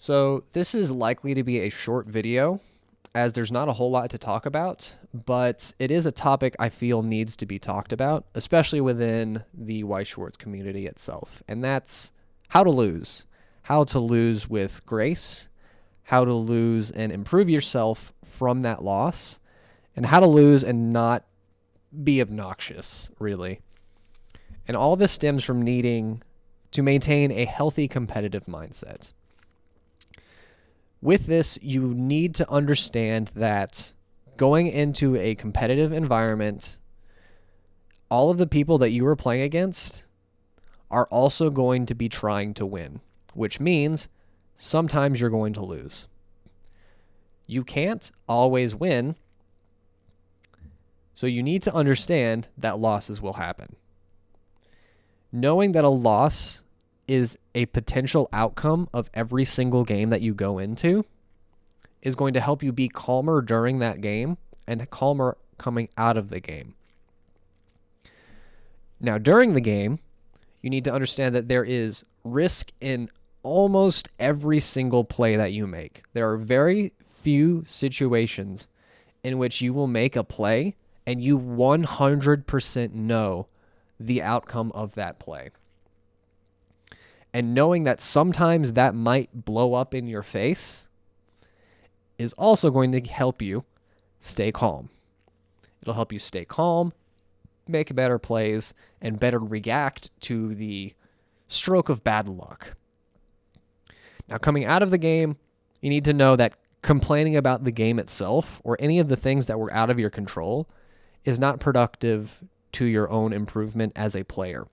So this is likely to be a short video as there's not a whole lot to talk about, but it is a topic I feel needs to be talked about, especially within the Weiss community itself. And that's how to lose. How to lose with grace, how to lose and improve yourself from that loss, and how to lose and not be obnoxious, really. And all this stems from needing to maintain a healthy competitive mindset. With this, you need to understand that going into a competitive environment, all of the people that you are playing against are also going to be trying to win, which means sometimes you're going to lose. You can't always win, so you need to understand that losses will happen. Knowing that a loss is a potential outcome of every single game that you go into is going to help you be calmer during that game and calmer coming out of the game. Now, during the game, you need to understand that there is risk in almost every single play that you make. There are very few situations in which you will make a play and you 100% know the outcome of that play. And knowing that sometimes that might blow up in your face is also going to help you stay calm. It'll help you stay calm, make better plays, and better react to the stroke of bad luck. Now, coming out of the game, you need to know that complaining about the game itself or any of the things that were out of your control is not productive to your own improvement as a player.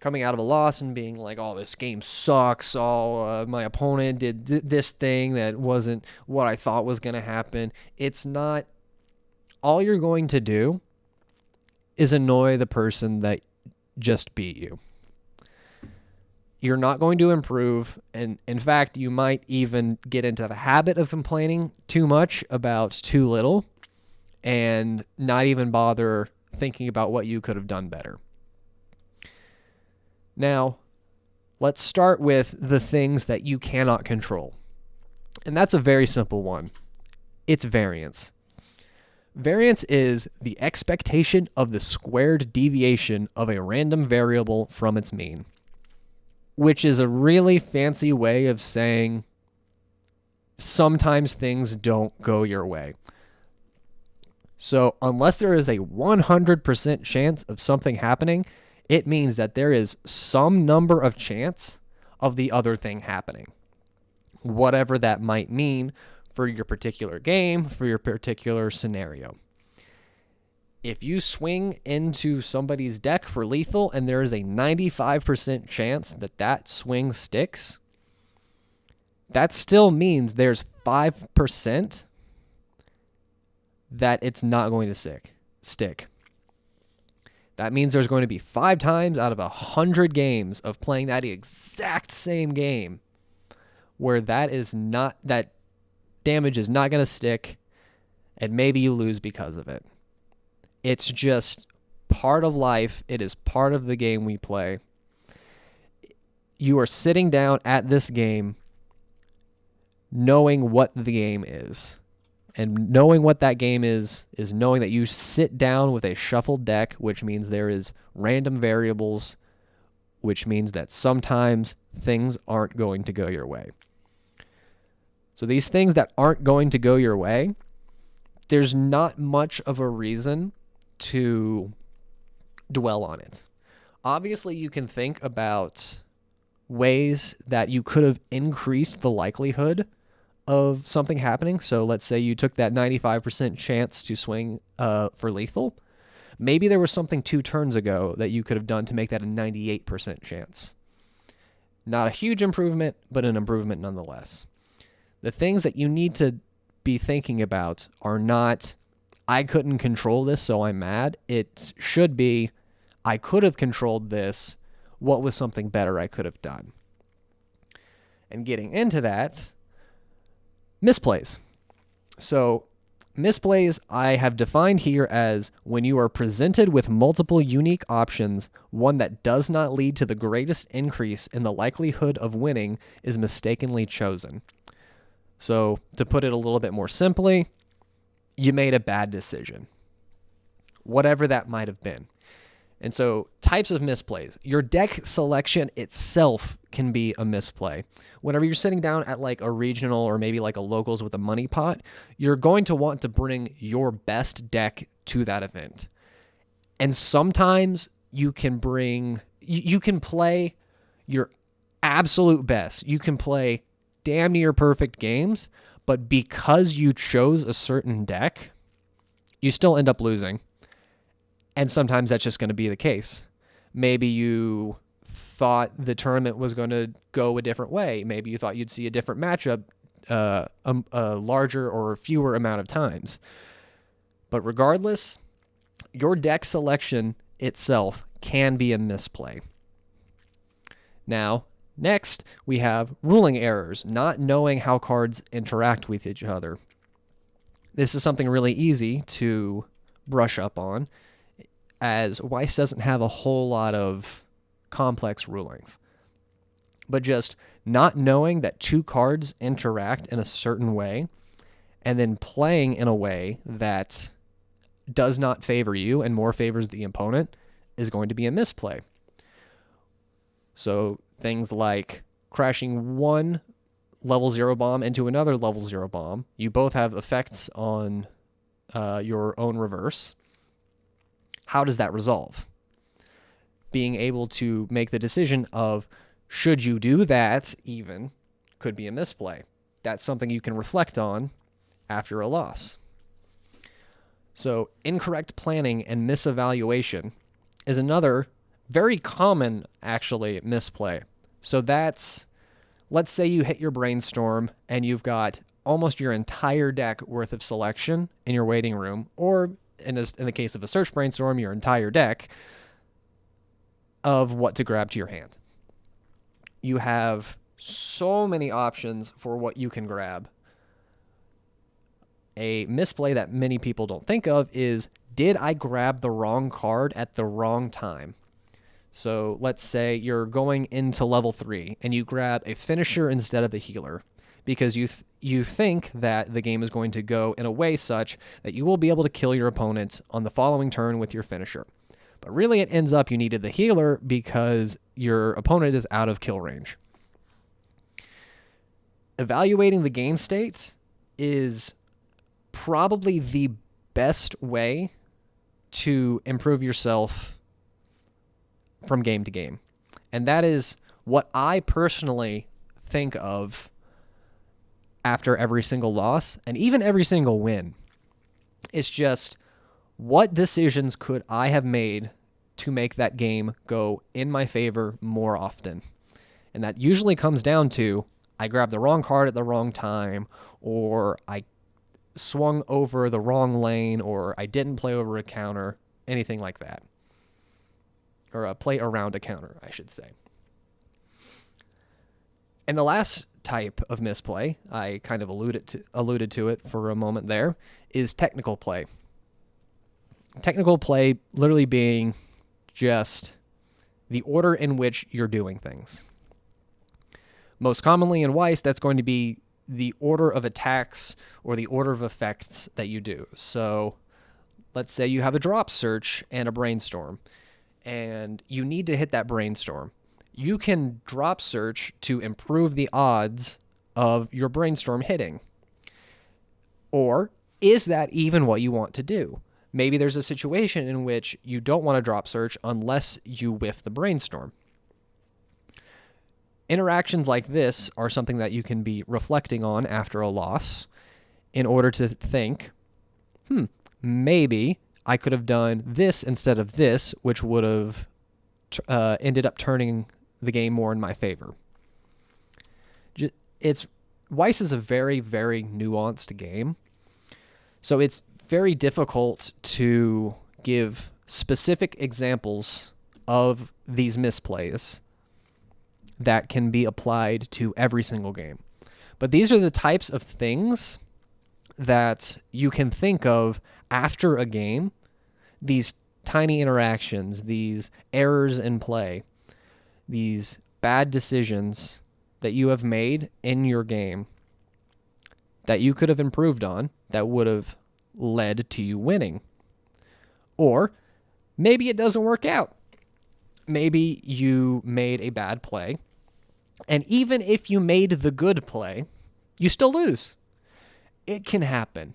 Coming out of a loss and being like, oh, this game sucks, my opponent did this thing that wasn't what I thought was going to happen. It's not. All you're going to do is annoy the person that just beat you. You're not going to improve, and in fact, you might even get into the habit of complaining too much about too little and not even bother thinking about what you could have done better. Now, let's start with the things that you cannot control. And that's a very simple one. It's variance. Variance is the expectation of the squared deviation of a random variable from its mean, which is a really fancy way of saying sometimes things don't go your way. So unless there is a 100% chance of something happening, it means that there is some number of chance of the other thing happening, whatever that might mean for your particular game, for your particular scenario. If you swing into somebody's deck for lethal and there is a 95% chance that that swing sticks, that still means there's 5% that it's not going to stick. That means there's going to be 5 times out of 100 games of playing that exact same game where that damage is not going to stick, and maybe you lose because of it. It's just part of life. It is part of the game we play. You are sitting down at this game knowing what the game is. And knowing what that game is knowing that you sit down with a shuffled deck, which means there is random variables, which means that sometimes things aren't going to go your way. So these things that aren't going to go your way, there's not much of a reason to dwell on it. Obviously, you can think about ways that you could have increased the likelihood of something happening. So let's say you took that 95% chance to swing for lethal. Maybe there was something 2 turns ago that you could have done to make that a 98% chance. Not a huge improvement, but an improvement nonetheless. The things that you need to be thinking about are not, I couldn't control this, so I'm mad. It should be, I could have controlled this. What was something better I could have done? And getting into that, misplays. So Misplays I have defined here as when you are presented with multiple unique options, one that does not lead to the greatest increase in the likelihood of winning is mistakenly chosen. So, to put it a little bit more simply, you made a bad decision, whatever that might have been. And so, types of misplays. Your deck selection itself can be a misplay. Whenever you're sitting down at like a regional or maybe like a locals with a money pot, you're going to want to bring your best deck to that event. And sometimes you can play your absolute best. You can play damn near perfect games, but because you chose a certain deck, you still end up losing. And sometimes that's just going to be the case. Maybe you thought the tournament was going to go a different way. Maybe you thought you'd see a different matchup a larger or fewer amount of times. But regardless, your deck selection itself can be a misplay. Now, next, we have ruling errors, not knowing how cards interact with each other. This is something really easy to brush up on, as Weiss doesn't have a whole lot of complex rulings. But just not knowing that two cards interact in a certain way and then playing in a way that does not favor you and more favors the opponent is going to be a misplay. So things like crashing one level 0 bomb into another level 0 bomb. You both have effects on your own reverse. How does that resolve? Being able to make the decision of should you do that even could be a misplay. That's something you can reflect on after a loss. So incorrect planning and misevaluation is another very common, actually, misplay. So that's, let's say you hit your brainstorm and you've got almost your entire deck worth of selection in your waiting room, or in the case of a search brainstorm, your entire deck of what to grab to your hand. You have so many options for what you can grab. A misplay that many people don't think of is, did I grab the wrong card at the wrong time? So let's say you're going into level 3 and you grab a finisher instead of a healer because you think that the game is going to go in a way such that you will be able to kill your opponent on the following turn with your finisher. But really it ends up you needed the healer because your opponent is out of kill range. Evaluating the game states is probably the best way to improve yourself from game to game. And that is what I personally think of after every single loss and even every single win. It's just, what decisions could I have made to make that game go in my favor more often? And that usually comes down to, I grabbed the wrong card at the wrong time, or I swung over the wrong lane, or I didn't play over a counter, anything like that. Or play around a counter, I should say. And the last type of misplay, I kind of alluded to it for a moment there, is technical play. Technical play literally being just the order in which you're doing things. Most commonly in Weiss, that's going to be the order of attacks or the order of effects that you do. So let's say you have a drop search and a brainstorm, and you need to hit that brainstorm. You can drop search to improve the odds of your brainstorm hitting. Or is that even what you want to do? Maybe there's a situation in which you don't want to drop search unless you whiff the brainstorm. Interactions like this are something that you can be reflecting on after a loss in order to think, maybe I could have done this instead of this, which would have ended up turning the game more in my favor. Weiss is a very, very nuanced game. So it's very difficult to give specific examples of these misplays that can be applied to every single game. But these are the types of things that you can think of after a game, these tiny interactions, these errors in play, these bad decisions that you have made in your game that you could have improved on that would have led to you winning. Or maybe it doesn't work out. Maybe you made a bad play, and even if you made the good play, you still lose. It can happen.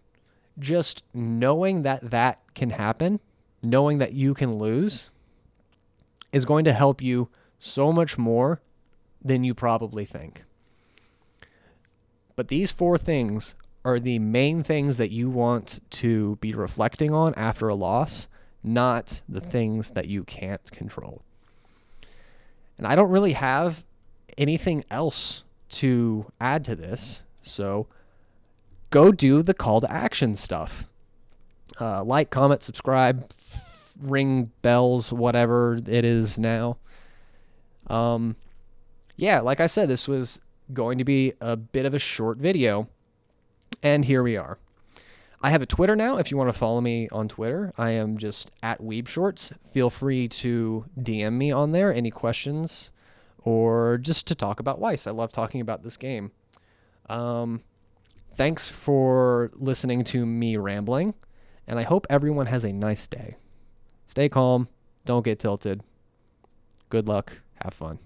Just knowing that that can happen, knowing that you can lose, is going to help you so much more than you probably think. But these 4 things are the main things that you want to be reflecting on after a loss, not the things that you can't control. And I don't really have anything else to add to this, so go do the call to action stuff. Like, comment, subscribe, ring bells, whatever it is now. Yeah, like I said, this was going to be a bit of a short video, and here we are. I have a Twitter now. If you want to follow me on Twitter, I am just at WeebShorts. Feel free to DM me on there, any questions, or just to talk about Weiss. I love talking about this game. Thanks for listening to me rambling, and I hope everyone has a nice day. Stay calm. Don't get tilted. Good luck. Have fun.